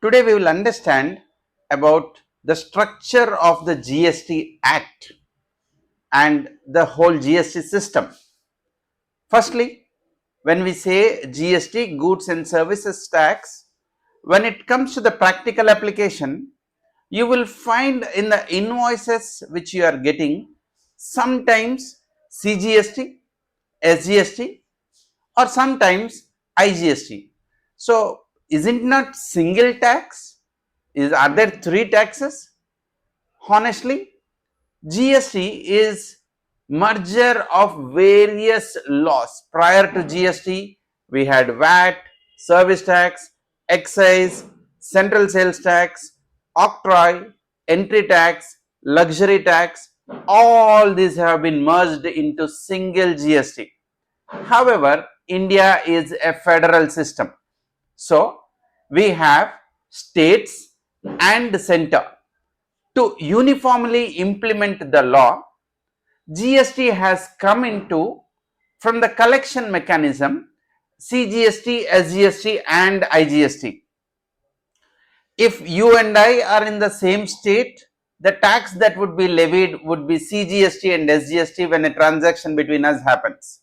Today we will understand about the structure of the GST Act and the whole GST system. Firstly, when we say GST, goods and services tax, when it comes to the practical application, you will find in the invoices which you are getting sometimes CGST, SGST or sometimes IGST. So, isn't not single tax? Are there three taxes? Honestly, GST is merger of various laws. Prior to GST, we had VAT, service tax, excise, central sales tax, octroi, entry tax, luxury tax. All these have been merged into single GST. However, India is a federal system. So, we have states and center. To uniformly implement the law, GST has come into from the collection mechanism CGST, SGST and IGST. If you and I are in the same state, the tax that would be levied would be CGST and SGST when a transaction between us happens.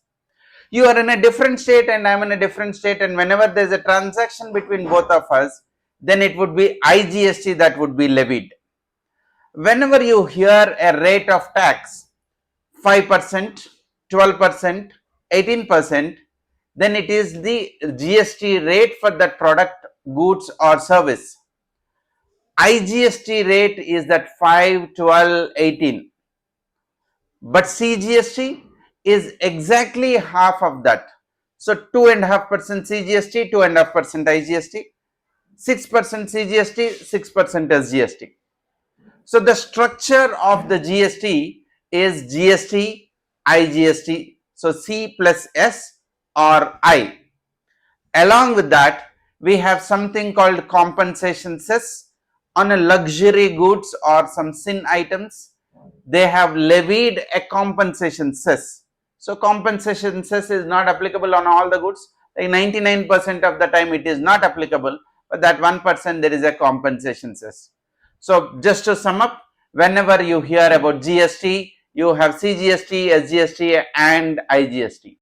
You are in a different state and I am in a different state, and whenever there is a transaction between both of us, then it would be IGST that would be levied. Whenever you hear a rate of tax 5%, 12%, 18%, then it is the GST rate for that product, goods or service. IGST rate is that 5, 12, 18. But CGST is exactly half of that. So 2.5% CGST, 2.5% IGST, 6% CGST, 6% SGST. So the structure of the GST is GST, IGST. So C plus S or I. Along with that, we have something called compensation cess on a luxury goods or some sin items. They have levied a compensation cess. So compensation cess is not applicable on all the goods. Like 99% of the time it is not applicable, but that 1% there is a compensation cess. So just to sum up, whenever you hear about GST, you have CGST, SGST and IGST.